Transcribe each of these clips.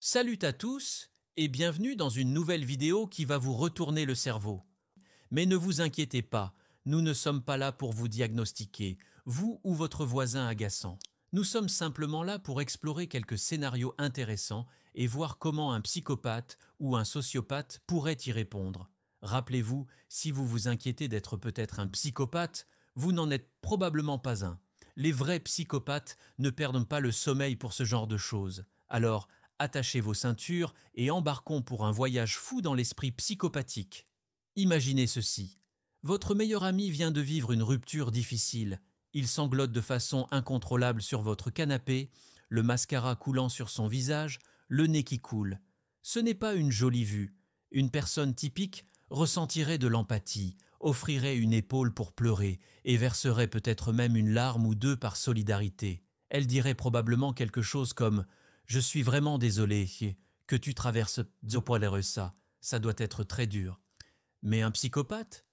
Salut à tous et bienvenue dans une nouvelle vidéo qui va vous retourner le cerveau. Mais ne vous inquiétez pas, nous ne sommes pas là pour vous diagnostiquer, vous ou votre voisin agaçant. Nous sommes simplement là pour explorer quelques scénarios intéressants et voir comment un psychopathe ou un sociopathe pourrait y répondre. Rappelez-vous, si vous vous inquiétez d'être peut-être un psychopathe, vous n'en êtes probablement pas un. Les vrais psychopathes ne perdent pas le sommeil pour ce genre de choses. Alors, attachez vos ceintures et embarquons pour un voyage fou dans l'esprit psychopathique. Imaginez ceci. Votre meilleur ami vient de vivre une rupture difficile. Il sanglote de façon incontrôlable sur votre canapé, le mascara coulant sur son visage, le nez qui coule. Ce n'est pas une jolie vue. Une personne typique ressentirait de l'empathie, offrirait une épaule pour pleurer et verserait peut-être même une larme ou deux par solidarité. Elle dirait probablement quelque chose comme « Je suis vraiment désolé que tu traverses ça doit être très dur. » Mais un psychopathe?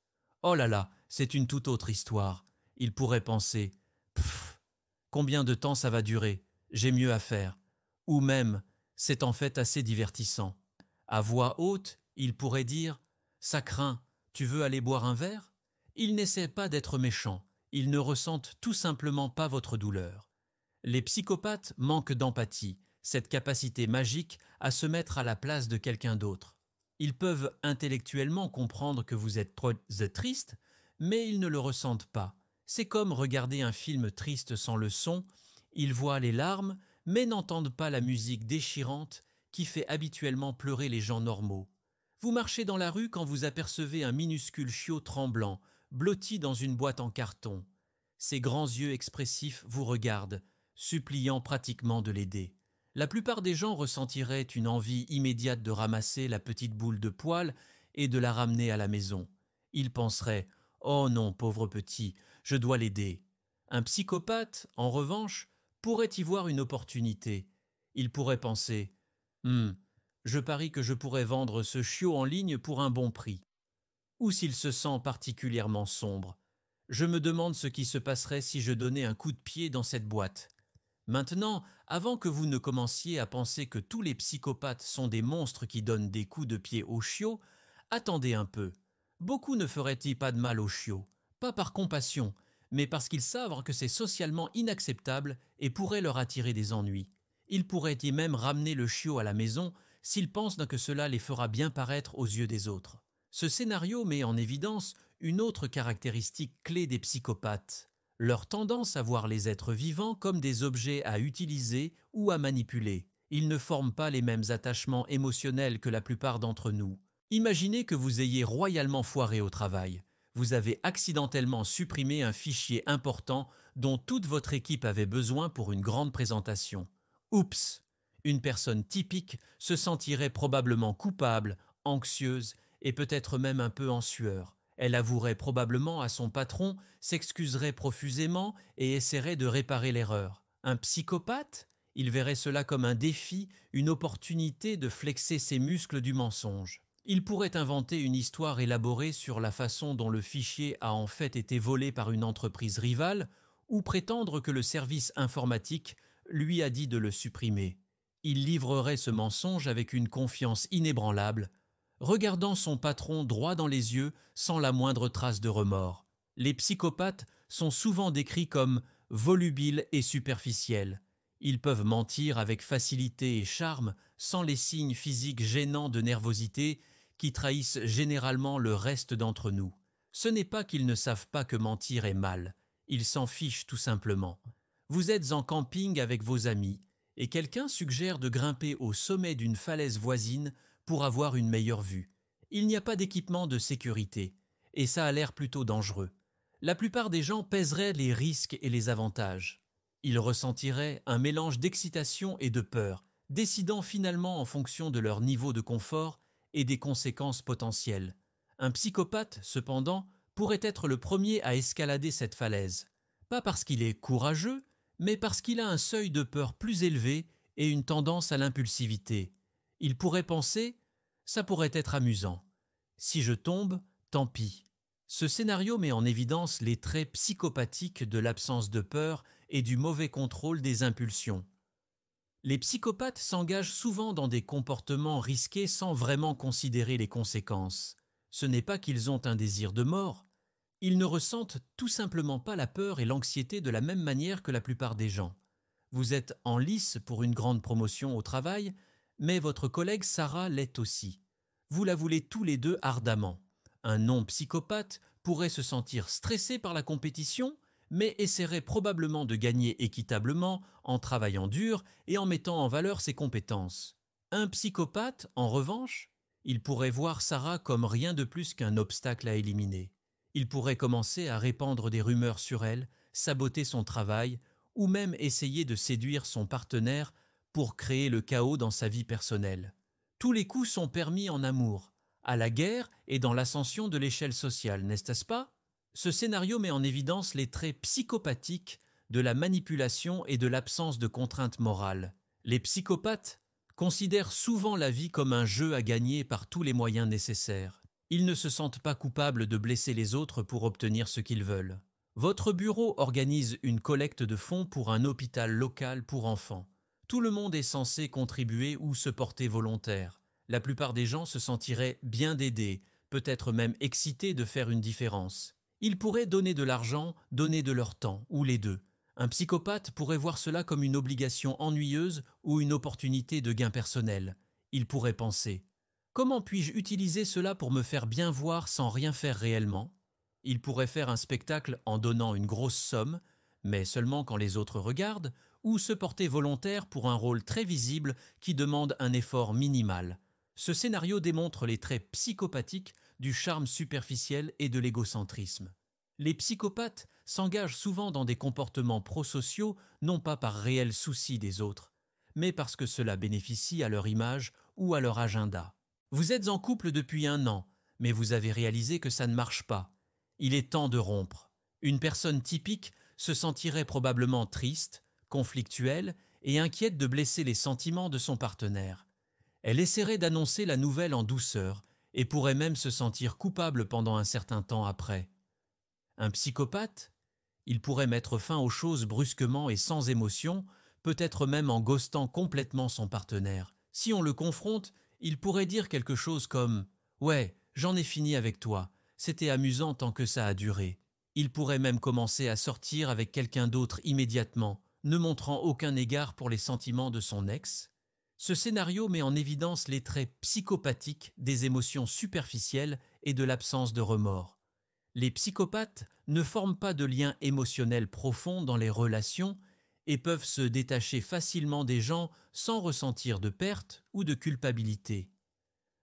Oh là là, c'est une toute autre histoire. Il pourrait penser « Pfff, combien de temps ça va durer? J'ai mieux à faire. » Ou même « C'est en fait assez divertissant. » À voix haute, il pourrait dire « Ça craint, tu veux aller boire un verre ?» Il n'essaie pas d'être méchant, il ne ressente tout simplement pas votre douleur. Les psychopathes manquent d'empathie, cette capacité magique à se mettre à la place de quelqu'un d'autre. Ils peuvent intellectuellement comprendre que vous êtes triste, mais ils ne le ressentent pas. C'est comme regarder un film triste sans le son, ils voient les larmes, mais n'entendent pas la musique déchirante qui fait habituellement pleurer les gens normaux. Vous marchez dans la rue quand vous apercevez un minuscule chiot tremblant, blotti dans une boîte en carton. Ses grands yeux expressifs vous regardent, suppliant pratiquement de l'aider. La plupart des gens ressentiraient une envie immédiate de ramasser la petite boule de poil et de la ramener à la maison. Ils penseraient « Oh non, pauvre petit, je dois l'aider ». Un psychopathe, en revanche, pourrait y voir une opportunité. Il pourrait penser « je parie que je pourrais vendre ce chiot en ligne pour un bon prix. » Ou s'il se sent particulièrement sombre. « Je me demande ce qui se passerait si je donnais un coup de pied dans cette boîte. » Maintenant, avant que vous ne commenciez à penser que tous les psychopathes sont des monstres qui donnent des coups de pied aux chiots, attendez un peu. Beaucoup ne feraient-ils pas de mal aux chiots, pas par compassion, mais parce qu'ils savent que c'est socialement inacceptable et pourrait leur attirer des ennuis. Ils pourraient y même ramener le chiot à la maison s'ils pensent que cela les fera bien paraître aux yeux des autres. Ce scénario met en évidence une autre caractéristique clé des psychopathes. Leur tendance à voir les êtres vivants comme des objets à utiliser ou à manipuler. Ils ne forment pas les mêmes attachements émotionnels que la plupart d'entre nous. Imaginez que vous ayez royalement foiré au travail. Vous avez accidentellement supprimé un fichier important dont toute votre équipe avait besoin pour une grande présentation. Oups! Une personne typique se sentirait probablement coupable, anxieuse et peut-être même un peu en sueur. Elle avouerait probablement à son patron, s'excuserait profusément et essaierait de réparer l'erreur. Un psychopathe? Il verrait cela comme un défi, une opportunité de flexer ses muscles du mensonge. Il pourrait inventer une histoire élaborée sur la façon dont le fichier a en fait été volé par une entreprise rivale ou prétendre que le service informatique lui a dit de le supprimer. Il livrerait ce mensonge avec une confiance inébranlable, regardant son patron droit dans les yeux sans la moindre trace de remords. Les psychopathes sont souvent décrits comme volubiles et superficiels. Ils peuvent mentir avec facilité et charme sans les signes physiques gênants de nervosité qui trahissent généralement le reste d'entre nous. Ce n'est pas qu'ils ne savent pas que mentir est mal, ils s'en fichent tout simplement. Vous êtes en camping avec vos amis et quelqu'un suggère de grimper au sommet d'une falaise voisine pour avoir une meilleure vue. Il n'y a pas d'équipement de sécurité, et ça a l'air plutôt dangereux. La plupart des gens pèseraient les risques et les avantages. Ils ressentiraient un mélange d'excitation et de peur, décidant finalement en fonction de leur niveau de confort et des conséquences potentielles. Un psychopathe, cependant, pourrait être le premier à escalader cette falaise. Pas parce qu'il est courageux, mais parce qu'il a un seuil de peur plus élevé et une tendance à l'impulsivité. Il pourrait penser « ça pourrait être amusant. Si je tombe, tant pis ». Ce scénario met en évidence les traits psychopathiques de l'absence de peur et du mauvais contrôle des impulsions. Les psychopathes s'engagent souvent dans des comportements risqués sans vraiment considérer les conséquences. Ce n'est pas qu'ils ont un désir de mort, ils ne ressentent tout simplement pas la peur et l'anxiété de la même manière que la plupart des gens. Vous êtes en lice pour une grande promotion au travail, mais votre collègue Sarah l'est aussi. Vous la voulez tous les deux ardemment. Un non-psychopathe pourrait se sentir stressé par la compétition, mais essaierait probablement de gagner équitablement en travaillant dur et en mettant en valeur ses compétences. Un psychopathe, en revanche, il pourrait voir Sarah comme rien de plus qu'un obstacle à éliminer. Il pourrait commencer à répandre des rumeurs sur elle, saboter son travail, ou même essayer de séduire son partenaire pour créer le chaos dans sa vie personnelle. Tous les coups sont permis en amour, à la guerre et dans l'ascension de l'échelle sociale, n'est-ce pas? Ce scénario met en évidence les traits psychopathiques de la manipulation et de l'absence de contraintes morales. Les psychopathes considèrent souvent la vie comme un jeu à gagner par tous les moyens nécessaires. Ils ne se sentent pas coupables de blesser les autres pour obtenir ce qu'ils veulent. Votre bureau organise une collecte de fonds pour un hôpital local pour enfants. Tout le monde est censé contribuer ou se porter volontaire. La plupart des gens se sentiraient bien d'aider, peut-être même excités de faire une différence. Ils pourraient donner de l'argent, donner de leur temps, ou les deux. Un psychopathe pourrait voir cela comme une obligation ennuyeuse ou une opportunité de gain personnel. Il pourrait penser « Comment puis-je utiliser cela pour me faire bien voir sans rien faire réellement ?» Il pourrait faire un spectacle en donnant une grosse somme, mais seulement quand les autres regardent, ou se porter volontaire pour un rôle très visible qui demande un effort minimal. Ce scénario démontre les traits psychopathiques du charme superficiel et de l'égocentrisme. Les psychopathes s'engagent souvent dans des comportements prosociaux, non pas par réel souci des autres, mais parce que cela bénéficie à leur image ou à leur agenda. Vous êtes en couple depuis 1 an, mais vous avez réalisé que ça ne marche pas. Il est temps de rompre. Une personne typique se sentirait probablement triste, conflictuelle et inquiète de blesser les sentiments de son partenaire. Elle essaierait d'annoncer la nouvelle en douceur et pourrait même se sentir coupable pendant un certain temps après. Un psychopathe, il pourrait mettre fin aux choses brusquement et sans émotion, peut-être même en ghostant complètement son partenaire. Si on le confronte, il pourrait dire quelque chose comme « Ouais, j'en ai fini avec toi, c'était amusant tant que ça a duré ». Il pourrait même commencer à sortir avec quelqu'un d'autre immédiatement, ne montrant aucun égard pour les sentiments de son ex. Ce scénario met en évidence les traits psychopathiques des émotions superficielles et de l'absence de remords. Les psychopathes ne forment pas de liens émotionnels profonds dans les relations et peuvent se détacher facilement des gens sans ressentir de perte ou de culpabilité.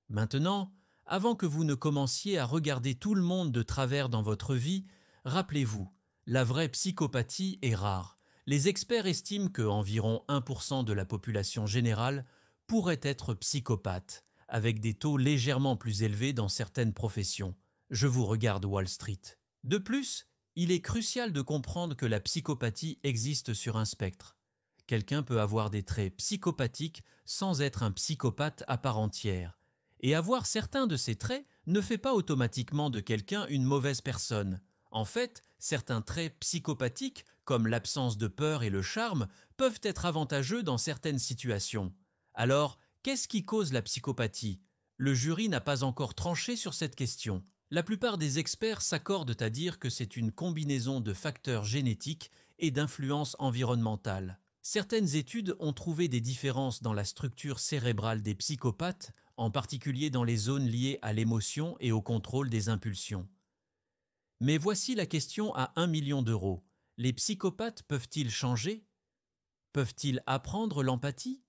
Maintenant, avant que vous ne commenciez à regarder tout le monde de travers dans votre vie, rappelez-vous, la vraie psychopathie est rare. Les experts estiment que environ 1% de la population générale pourrait être psychopathe, avec des taux légèrement plus élevés dans certaines professions. Je vous regarde Wall Street. De plus, il est crucial de comprendre que la psychopathie existe sur un spectre. Quelqu'un peut avoir des traits psychopathiques sans être un psychopathe à part entière. Et avoir certains de ces traits ne fait pas automatiquement de quelqu'un une mauvaise personne. En fait, certains traits psychopathiques, comme l'absence de peur et le charme, peuvent être avantageux dans certaines situations. Alors, qu'est-ce qui cause la psychopathie? Le jury n'a pas encore tranché sur cette question. La plupart des experts s'accordent à dire que c'est une combinaison de facteurs génétiques et d'influences environnementales. Certaines études ont trouvé des différences dans la structure cérébrale des psychopathes, en particulier dans les zones liées à l'émotion et au contrôle des impulsions. Mais voici la question à 1 million d'euros. Les psychopathes peuvent-ils changer? Peuvent-ils apprendre l'empathie?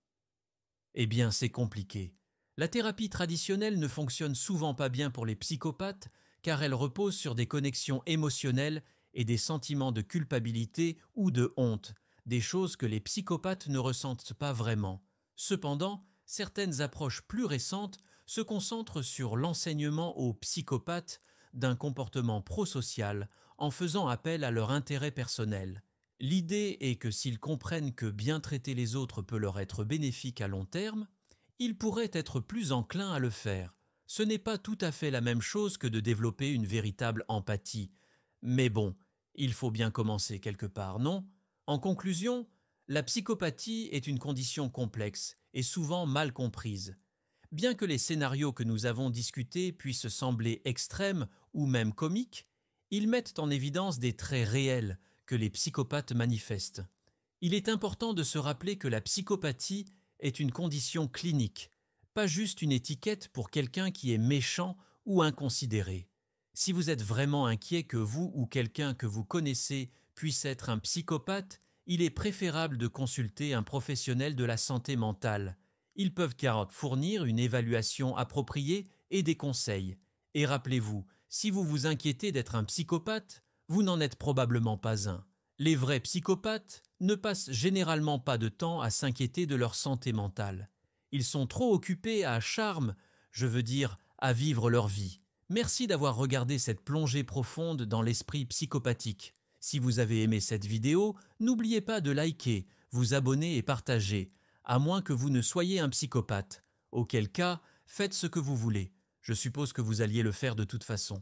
Eh bien, c'est compliqué. La thérapie traditionnelle ne fonctionne souvent pas bien pour les psychopathes car elle repose sur des connexions émotionnelles et des sentiments de culpabilité ou de honte, des choses que les psychopathes ne ressentent pas vraiment. Cependant, certaines approches plus récentes se concentrent sur l'enseignement aux psychopathes d'un comportement prosocial en faisant appel à leur intérêt personnel. L'idée est que s'ils comprennent que bien traiter les autres peut leur être bénéfique à long terme, ils pourraient être plus enclins à le faire. Ce n'est pas tout à fait la même chose que de développer une véritable empathie. Mais bon, il faut bien commencer quelque part, non? En conclusion, La psychopathie est une condition complexe et souvent mal comprise. Bien que les scénarios que nous avons discutés puissent sembler extrêmes ou même comiques, ils mettent en évidence des traits réels que les psychopathes manifestent. Il est important de se rappeler que la psychopathie est une condition clinique, pas juste une étiquette pour quelqu'un qui est méchant ou inconsidéré. Si vous êtes vraiment inquiet que vous ou quelqu'un que vous connaissez puisse être un psychopathe, il est préférable de consulter un professionnel de la santé mentale. Ils peuvent car fournir une évaluation appropriée et des conseils. Et rappelez-vous, si vous vous inquiétez d'être un psychopathe, vous n'en êtes probablement pas un. Les vrais psychopathes ne passent généralement pas de temps à s'inquiéter de leur santé mentale. Ils sont trop occupés à à vivre leur vie. Merci d'avoir regardé cette plongée profonde dans l'esprit psychopathique. Si vous avez aimé cette vidéo, n'oubliez pas de liker, vous abonner et partager, à moins que vous ne soyez un psychopathe. Auquel cas, faites ce que vous voulez. Je suppose que vous alliez le faire de toute façon.